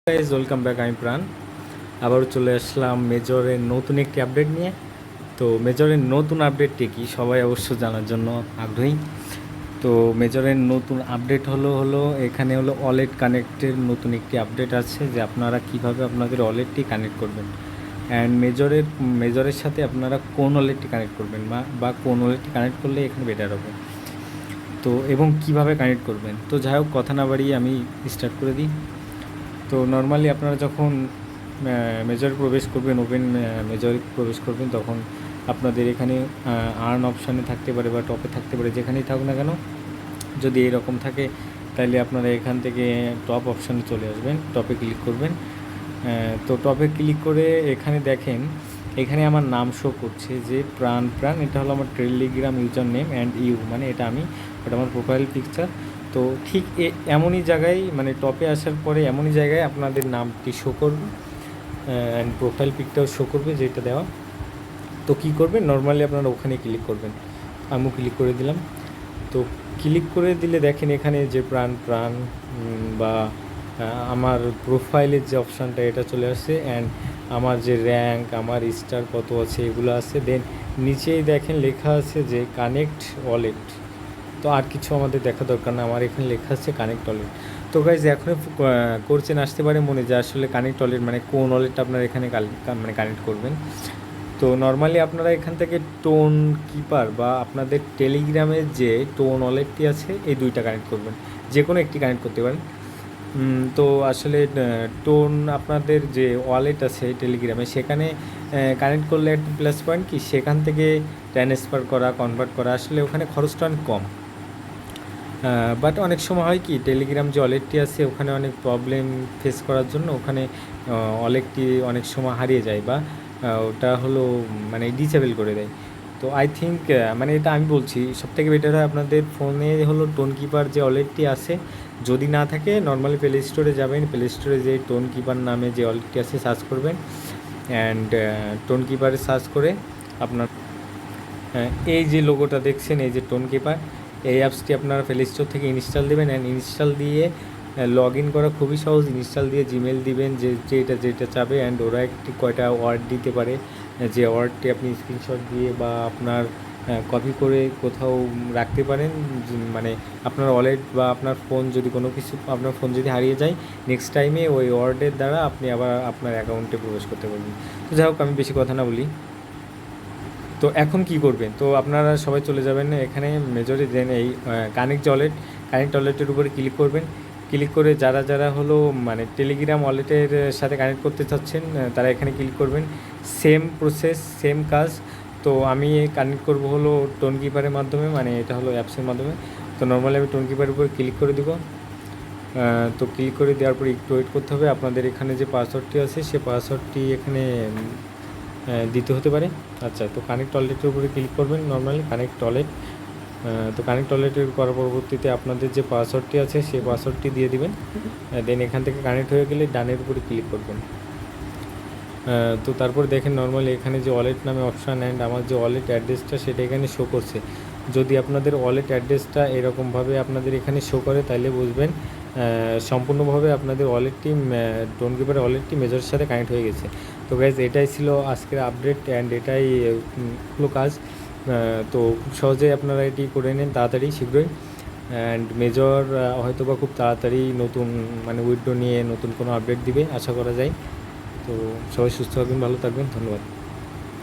Guys welcome back, আমি প্রাণ। আবারও চলে আসলাম মেজরের নতুন একটি আপডেট নিয়ে। তো মেজরের নতুন আপডেটটি কি সবাই অবশ্য জানার জন্য আগ্রহী। তো মেজরের নতুন আপডেট হলো এখানে ওয়ালেট কানেক্টের নতুন একটি আপডেট আছে, যে আপনারা কিভাবে আপনাদের ওয়ালেটটি কানেক্ট করবেন, অ্যান্ড মেজরের সাথে আপনারা কোন ওয়ালেটটি কানেক্ট করবেন বা কোন ওয়ালেটটি কানেক্ট করলে এখানে বেটার হবে, তো এবং কিভাবে কানেক্ট করবেন। তো যাই হোক, কথা না বাড়িয়ে আমি স্টার্ট করে দিই। তো নর্মালি আপনারা যখন মেজর প্রবেশ করবেন, ওপেন মেজর প্রবেশ করবেন, তখন আপনাদের এখানে আর্ন অপশানে থাকতে পারে বা টপে থাকতে পারে, যেখানেই থাকুক না কেন। যদি এরকম থাকে তাহলে আপনারা এখান থেকে টপ অপশানে চলে আসবেন, টপে ক্লিক করবেন। তো টপে ক্লিক করে এখানে দেখেন, এখানে আমার নাম শো করছে যে প্রাণ। এটা হলো আমার টেলিগ্রাম ইউজার নেম অ্যান্ড মানে এটা ওটা আমার প্রোফাইল পিকচার। তো ঠিক এমনই জায়গায়, মানে টপে আসার পরে এমনই জায়গায় আপনাদের নামটি শো করবে অ্যান্ড প্রোফাইল পিকটাও শো করবে যেটা দেওয়া। তো কী করবেন, নর্মালি আপনারা ওখানে ক্লিক করবেন। আমিও ক্লিক করে দিলাম। তো ক্লিক করে দিলে দেখেন এখানে যে প্রাণ বা আমার প্রোফাইলের যে অপশানটা এটা চলে আসছে, অ্যান্ড আমার যে র্যাঙ্ক, আমার স্টার কত আছে এগুলো আছে। দেন নিচেই দেখেন লেখা আছে যে কানেক্ট ওয়ালেট। তো আর কিছু আমাদের দেখা দরকার না, আমার এখানে লেখা আছে কানেক্ট ওয়ালেট। তো গাইজ এখনও কোশ্চেন আসতে পারে মনে, যে আসলে কানেক্ট ওয়ালেট মানে কোন ওয়ালেটটা আপনারা এখানে মানে কানেক্ট করবেন। তো নর্মালি আপনারা এখান থেকে টোন কিপার বা আপনাদের টেলিগ্রামের যে টোন ওয়ালেটটি আছে এই দুইটা কানেক্ট করবেন, যে কোনো একটি কানেক্ট করতে পারেন। তো আসলে টোন আপনাদের যে ওয়ালেট আছে টেলিগ্রামে, সেখানে কানেক্ট করলে একটা প্লাস পয়েন্ট কি, সেখান থেকে ট্রান্সফার করা, কনভার্ট করা, আসলে ওখানে খরচটা অনেক কম। বাট অনেক সময় হয় কি, টেলিগ্রাম যে ওয়ালেটটি আছে ওখানে অনেক প্রবলেম ফেস করার জন্য ওখানে ওয়ালেটটি অনেক সময় হারিয়ে যায় বা ওটা মানে ডিসেবল করে দেয়। তো আই থিঙ্ক মানে এটা আমি বলছি সবথেকে বেটার হয় আপনাদের ফোনে টোন কিপার যে ওয়ালেটটি আছে, যদি না থাকে নর্মালি প্লে স্টোরে যাবেন, প্লে স্টোরে যে টোন কিপার নামে যে ওয়ালেটটি আছে সার্চ করবেন, অ্যান্ড টোন কিপারে সার্চ করে আপনার এই যে লোগোটা দেখছেন, এই যে টোন কিপার, এই অ্যাপসটি আপনারা প্লে স্টোর থেকে ইনস্টল দেবেন। অ্যান্ড ইনস্টল দিয়ে লগ ইন করা খুবই সহজ। ইনস্টল দিয়ে জিমেল দিবেন যে যেটা চাবে, অ্যান্ড ওরা একটি কয়টা ওয়ার্ড দিতে পারে, যে ওয়ার্ডটি আপনি স্ক্রিনশট দিয়ে বা আপনার কপি করে কোথাও রাখতে পারেন। মানে আপনার ওয়ালেট বা আপনার ফোন যদি কোনো কিছু, আপনার ফোন যদি হারিয়ে যায়, নেক্সট টাইমে ওই ওয়ার্ডের দ্বারা আপনি আবার আপনার অ্যাকাউন্টে প্রবেশ করতে পারবেন। তো যাই হোক, আমি বেশি কথা না বলি। তো এখন কি করবেন, তো আপনারা সবাই চলে যাবেন এখানে মেজরে, দেন এই কানেক্ট ওয়ালেটের উপরে ক্লিক করবেন। ক্লিক করে যারা মানে টেলিগ্রাম ওয়ালেটের সাথে কানেক্ট করতে চাচ্ছেন তারা এখানে ক্লিক করবেন। সেম প্রসেস, সেম কাজ। তো আমি কানেক্ট করব টোন কিপারের মাধ্যমে, মানে এটা অ্যাপসের মাধ্যমে। তো নর্মালি আমি টোন কিপারের উপরে ক্লিক করে দেবো। তো ক্লিক করে দেওয়ার পর একটু ওয়েট করতে হবে। আপনাদের এখানে যে পাসওয়ার্ডটি আছে সে পাসওয়ার্ডটি এখানে দিতে হতে পারে। আচ্ছা, তো কানেক্ট ওয়ালেটের উপরে ক্লিক করবেন, নর্মালি কানেক্ট ওয়ালেট। তো কানেক্ট ওয়ালেটের করার পরবর্তীতে আপনাদের যে পাসওয়ার্ডটি আছে সেই পাসওয়ার্ডটি দিয়ে দিবেন। দেন এখান থেকে কানেক্ট হয়ে গেলে ডানের উপরে ক্লিক করবেন। তো তারপর দেখেন নর্মালি এখানে যে ওয়ালেট নামে অপশান, অ্যান্ড আমার যে ওয়ালেট অ্যাড্রেসটা সেটা এখানে শো করছে। যদি আপনাদের ওয়ালেট অ্যাড্রেসটা এরকমভাবে আপনাদের এখানে শো করে, তাহলে বুঝবেন সম্পূর্ণভাবে আপনাদের ওয়ালেটটি, টোন কিপারের ওয়ালেটটি মেজরের সাথে কানেক্ট হয়ে গেছে। তো গাইজ এটাই ছিল আজকের আপডেট, অ্যান্ড এটাই হলো কাজ। তো খুব সহজেই আপনারা এটি করে নেন তাড়াতাড়ি, শীঘ্রই। অ্যান্ড মেজর হয়তো বা খুব তাড়াতাড়ি নতুন মানে উইথড্র নিয়ে নতুন কোনো আপডেট দিবে আশা করা যায়। তো সবাই সুস্থ থাকবেন, ভালো থাকবেন, ধন্যবাদ।